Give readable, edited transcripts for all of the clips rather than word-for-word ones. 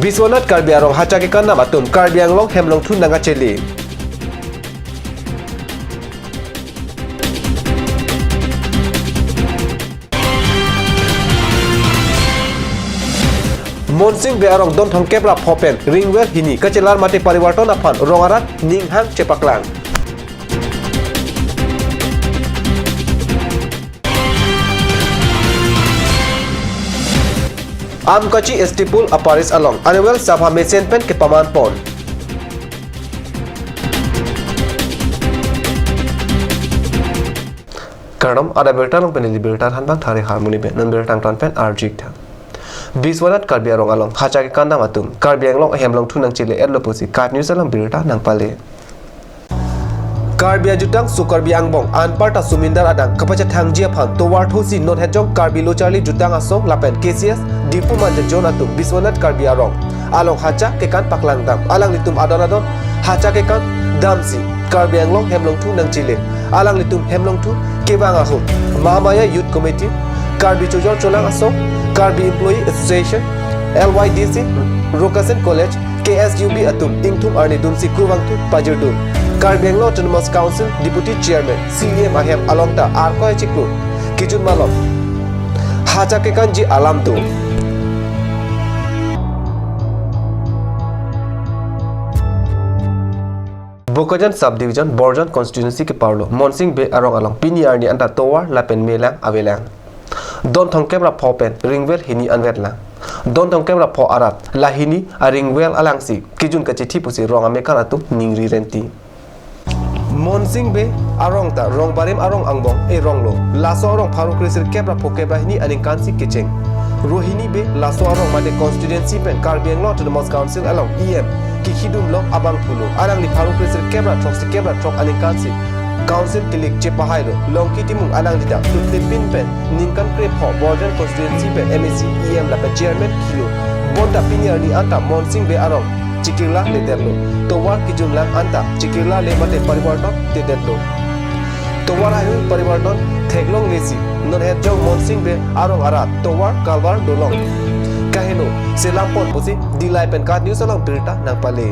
Biswanat Karbiarong Hachakikan Namatum Karbiang Long Hemlong Tun Nangacheli Monsing Bearong Don Thong Kebra Popen Ringwell Hini Kachelar Mate Pariwarton Apan Rongarat Ninghang Chepaklang Amkachi Estipul Aparis Along Annual Sabha Mesen Pen ke Paman Pon Karam ada bertan long penili bertan hanbang thari harmoni ben nan bertan tan pen arjik tha Biswanat Karbiarong Along Hachaki Kanda Matum Karbiang Long Hemlong Tunang Chile Erlopusi Kat News Alam bertan nang pale Karbia jutang sukarbi angbong anparta sumindar adang kapacha thangjia phan towar thosi not hejong karbi lochali jutang asong lapen KCS dipu manja jonatu Biswanat Karbiarong along hacha kekan paklang dam alang litum adon hacha kekan damsi Karbiang Long Hemlong Tunang Chile alang litum Hemlong Tu kebang ahum Mahamaya Youth Committee Karbi Chojor Cholang asong Karbi Employee Association LYDC Rokasen College KSUB atum ingthum arni dumsi kurwang tu pajerdum Karbiang Autonomous Council Deputy Chairman CM Ahem Alongta Arkoy Chikru Kijun Malom Hachakekanji Alam tu Bokajan Subdivision Borjan Constituency ke Parlo Monsing Be Arong Along Piniarni Anta Towar Lapen Melang Avelang Don Thong Kebra Popen Ringwell Hini Anvetlang Don Thong Kebra Po Arat Lahini Aringwell Alangsi Kijun Kachithi Pusi Rong Amekaratu Ningri Renti Monsing Be Arong ta Rong Barim Arong Angbong Rong Lo Laso Arong Pharu Krisir Kebra Pokebra Hini Aningkansi Kicheng Rohini Be Laso Arong Made Constituency Pen Karbiang Law to the Mos Council along EM Kihidum Lo Abang Pulu Arang Li Pharu Krisir Kebra Trox Kebra Trok Aningkansi Council Tilik Chepahailo Longki Timung Alang Lida Tutlipin Pen Ninkan Krep Ho Border Constituency Pen MAC EM Lapa Chairman Kilo Bonta Piniar Ni Anta Monsing Be Arong Chikirla Leterlo Towar Kijunlang Anta Chikirla Lemate Pariwarton Tetetlo Towar Ayu Pariwarton Theglong Lesi Non Hedjong Monsing Be Arong Arat Towar Kalwar Dolong Kaheno Selampon Pusi Dilai Pen Kat News Along Pirta Nang Pale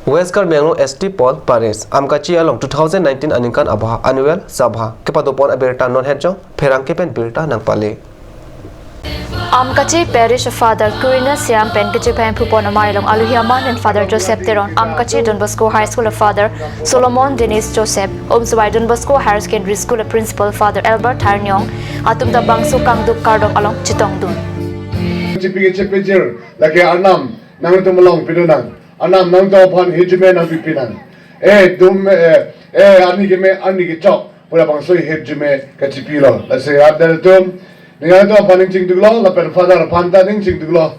West Karbiang ST Paul Paris Amkachi along 2019 Aninkan Abha Annual Sabha Kepadopon Aberta Non Hedjong Perang Kepen Pirta Nang Pale Amkachi Parish Father Kurina Siam Penkachipan Pupon Amarilong Aluhiaman and Father Joseph Teron Amkachi Don Bosco High School of Father Solomon Dennis Joseph Omswai Don Bosco Higher Secondary School of Principal Father Albert Harnyong Atumda Bangsu Kangduk Kardong along Chitongdun Chipijir Laki Arnam Nangutumalong Pinunang Anam nang tau pan hijme nang pipinan. Dum anigi chok. Pula bang soi hijme kachipilo. La se adel tum. Ningan tau pan ning duglo. La pen father panta ning duglo.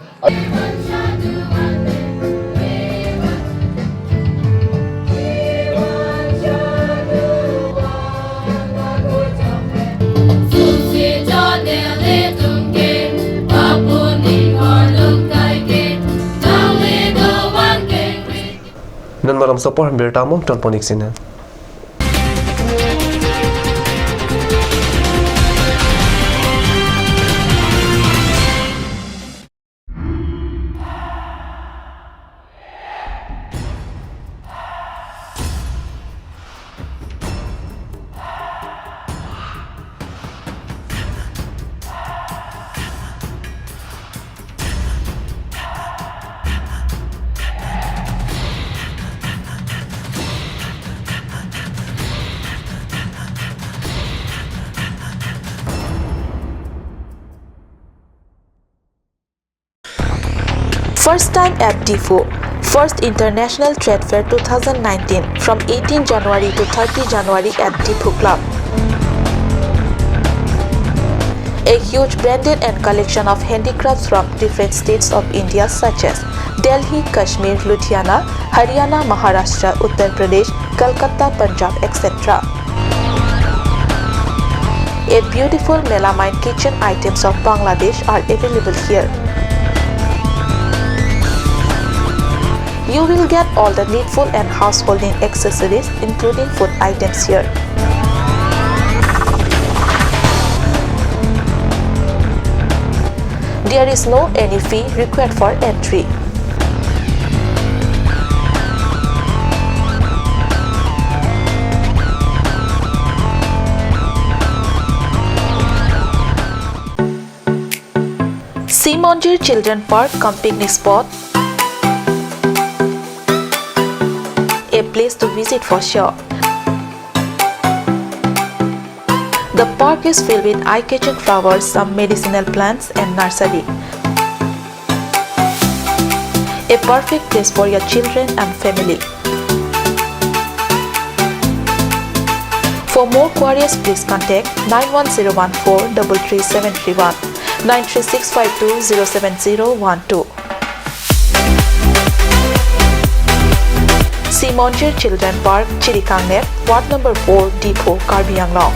Nan malam sopor bertamu ton ponik sini First time at DIFO, First International Trade Fair 2019 from 18 January to 30 January at DIFO Club. A huge branded and collection of handicrafts from different states of India such as Delhi, Kashmir, Ludhiana, Haryana, Maharashtra, Uttar Pradesh, Kolkata, Punjab, etc. 8 beautiful melamine kitchen items of Bangladesh are available here. You will get all the needful and householding accessories including food items here. There is no any fee required for entry. Simonjir Children Park cum picnic spot, a place to visit for sure. The park is filled with eye-catching flowers, some medicinal plants and nursery. A perfect place for your children and family. For more queries, please contact 91014 33731 93652 07012. Simonjir Children Park, Chirikangnet, Ward number 4, Depot, Karbi Anglong.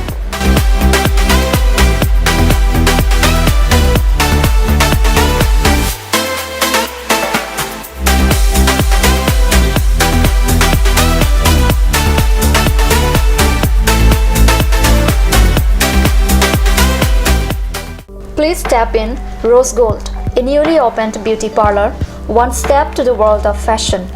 Please tap in Rose Gold, a newly opened beauty parlor, one step to the world of fashion.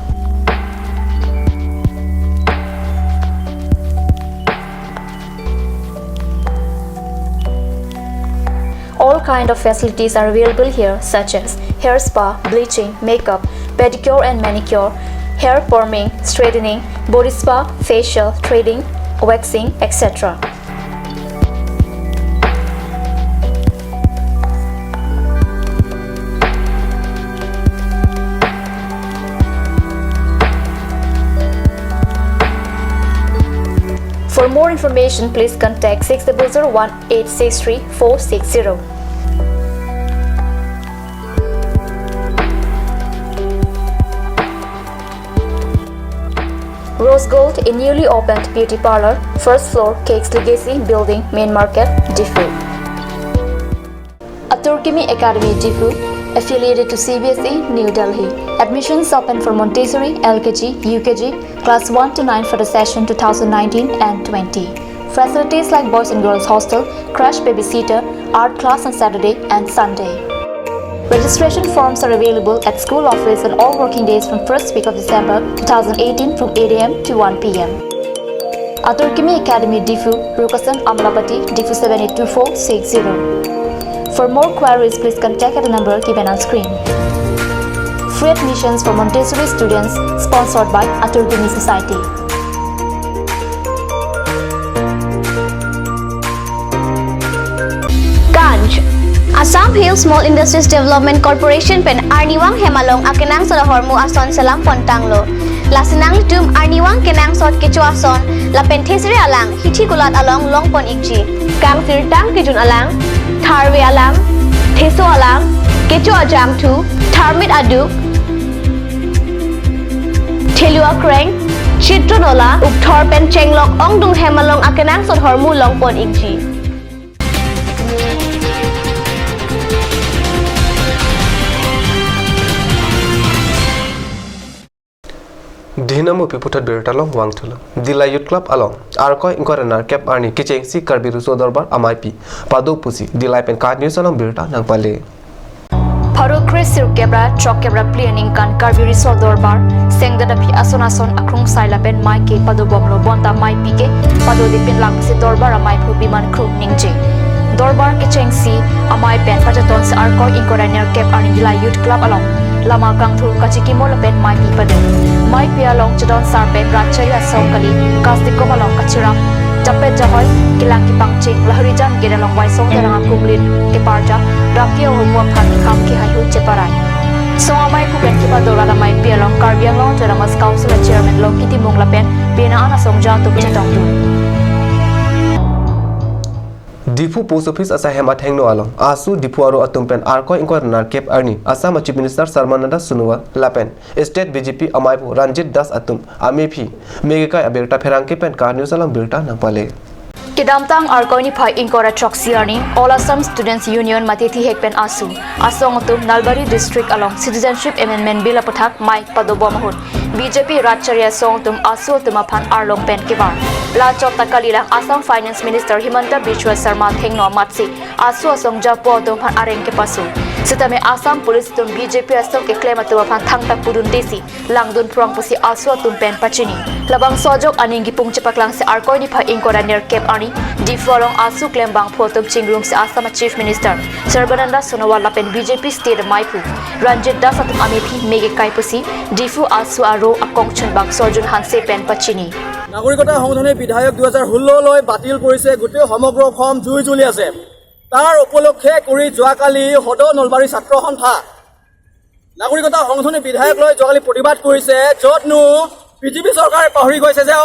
All kind of facilities are available here, such as hair spa, bleaching, makeup, pedicure and manicure, hair perming, straightening, body spa, facial, threading, waxing, etc. For more information, please contact 6001 863 460. Rose Gold, a newly opened beauty parlor, first floor, Cakes Legacy Building, Main Market, Diffu. Aturkimi Academy, Diffu, affiliated to CBSE, New Delhi. Admissions open for Montessori, LKG, UKG, class 1 to 9 for the session 2019 and 20. Facilities like boys and girls hostel, crash babysitter, art class on Saturday and Sunday. Registration forms are available at school office on all working days from first week of December 2018 from 8 am to 1 pm. Aturkimi Academy, Diffu, Rukasan, Amlapati, Diffu 782460. For more queries, please contact at the number given on screen. Free admissions for Montessori students, sponsored by Aturkimi Society. Ganj Assam Hill Small Industries Development Corporation pen Arniwang Hemalong akenang sa hormu ason salam pontanglo. Lasinang tum Arniwang kenang sot kecu ason la penthesiri alang hithi kulat along longpon ikji. Kang sirtang kejun alang tharwe alang theso alang kecu ajam tu tharmit aduk Thelua kreng chitronola ukthor pen chenglok ongdung hemalong akenang sot hormu longpon ikji. Dinamu piputat bertalong wang thula Dila Youth Club along Arkoi inkorenar cap arni kicheng si karbiru so dorbar amaipi padu pusi Dila pen card news along berta nang pale Paru Chris Kebra Chok Kebra planning kan karbiri so dorbar sengda dapi ason akrung saila pen mai ke padu bomlo bonta mai pike padu dipin lang si dorbar amai phu biman crew ningje dorbar kicheng si amai pen pajaton sa Arkoi inkorenar cap arni Dila Youth Club along Lama kang thul kachiki mo lapen mai pi pade mai pi along chadon sarpe rachaya songkali kastik ko malong kachiram chape jahoy kilang ki pangching lahari jan gera long wai song darang kumlin ke parja rakio homwa phan kam ki hayu cheparai so amai ku pen ki padora da mai pi along karbiang long jaramas council chairman long kiti mong lapen bina ana songja tu chatong tu Diffu Post Office asa hemat hengno along asu Diffu aro atumpen Arkoi inkorenar cap arni Assam Chief Minister Sarmananda Sunua lapen State BJP amaipu Ranjit Das atum amepi megekai aberta pherangke pen card news along berta nang pale Kidamtang Arkoi ni phai inkora choksiarni All Assam Students Union matithi hekpen asu asong tu Nalbari District along Citizenship Amendment Bill apathak mai padobo mahut BJP Racharya song tum asu tumaphan arlong pen kibar La chota kalilang Assam Finance Minister Himanta Biswa Sarma thengno matsi asu asong japo tum phan areng ke pasu Sitame Assam Police tum BJP asol ke claim atu aphan thangta pudun desi langdun prong pusi aswa tum pen pachini labang sojok aningi pungchepaklang se arkoi ni pha inkora ner cap ani diforong asu claim bang photum chingrum se Assam Chief Minister Sarbananda Sonowal lapen BJP state maipu Ranjit Das atum amethi mege kai pusi difu asu aro akongchun bang sorjun hanse pen pachini নাগৰিকতা সংশোধনী বিধায়ক 2016 লৈ বাতিল কৰিছে গোটেই সমগ্ৰ অসম জুই জ্বলি আছে তাৰ উপলক্ষে কৰি যোৱাকালি হদ নলবাৰী ছাত্ৰ সন্থা নাগৰিকতা সংশোধনী বিধায়ক লৈ যোৱাকালি প্ৰতিবাদ কৰিছে যতনো বিজেপি চৰকাৰে পাহৰি গৈছে যে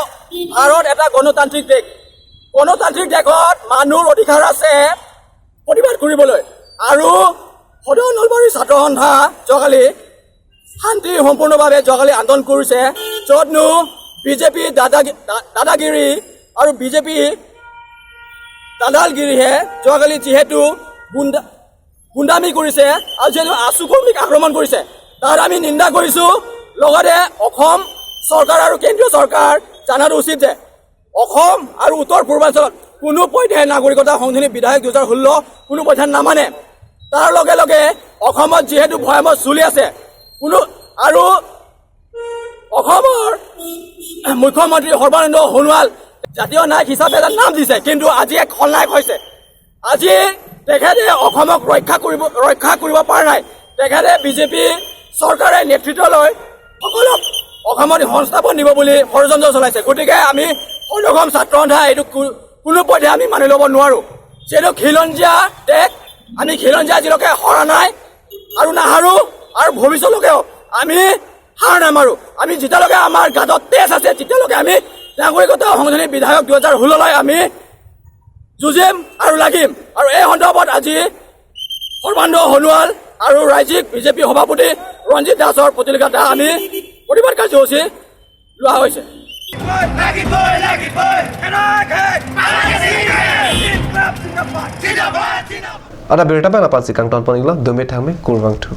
ভাৰত এটা গণতান্ত্ৰিক দেশ দেশত মানুহৰ অধিকাৰ আছে প্ৰতিবাদ কৰিবলৈ আৰু হদ নলবাৰী ছাত্ৰ সন্থা যোৱাকালি শান্তি সম্পূৰ্ণভাৱে যোৱাকালি আন্দোলন কৰিছে যতনো বিজেপি দাদাগিৰি আৰু বিজেপি দাদালগিৰিহে যোৱাকালি যিহেতু গুণ্ডামি কৰিছে আৰু যিহেতু আছু কৰ্মীক আক্ৰমণ কৰিছে তাৰ আমি নিন্দা কৰিছোঁ লগতে অসম চৰকাৰ আৰু কেন্দ্ৰীয় চৰকাৰ জানাটো উচিত যে অসম আৰু উত্তৰ পূৰ্বাঞ্চলত কোনো পধ্যে নাগৰিকতা সংশোধনী বিধায়ক 2016 কোনো পধ্যে নামানে তাৰ লগে লগে অসমত যিহেতু ভয়াৱহ চলি আছে কোনো আৰু অসমৰ মুখ্যমন্ত্ৰী সৰ্বানন্দ সোণোৱাল জাতীয় নায়ক হিচাপে এটা নাম দিছে কিন্তু আজি এক খলনায়ক হৈছে আজি তেখেতে অসমক ৰক্ষা কৰিব পৰা নাই তেখেতে বিজেপি চৰকাৰে নেতৃত্ব লৈ সকলক অসমত সংস্থাপন দিব বুলি ষড়যন্ত্ৰ চলাইছে গতিকে আমি অসম ছাত্ৰ সন্থা এইটো কোনো পধ্যে আমি মানি ল'ব নোৱাৰোঁ যিহেতু খিলঞ্জীয়া দেশ আমি খিলঞ্জীয়া আজিলৈকে হৰা নাই আৰু নাহাৰো আৰু ভৱিষ্যতলৈকেও আমি হাৰ নামাৰো আমি যেতিয়ালৈকে আমাৰ গাঁতত তেজ আছে তেতিয়ালৈকে আমি নাগৰিকতা সংশোধনী বিধায়ক 2016 লৈ আমি যুঁজিম আৰু লাগিম আৰু এই সন্দৰ্ভত আজি সৰ্বানন্দ সোণোৱাল আৰু ৰাজ্যিক বিজেপি সভাপতি ৰঞ্জিত দাসৰ প্ৰতিলিখিত আমি প্ৰতিবাদ কাৰ্যসূচী লোৱা হৈছে Ada berita apa sih kang ton poniglo demi thame kurang tu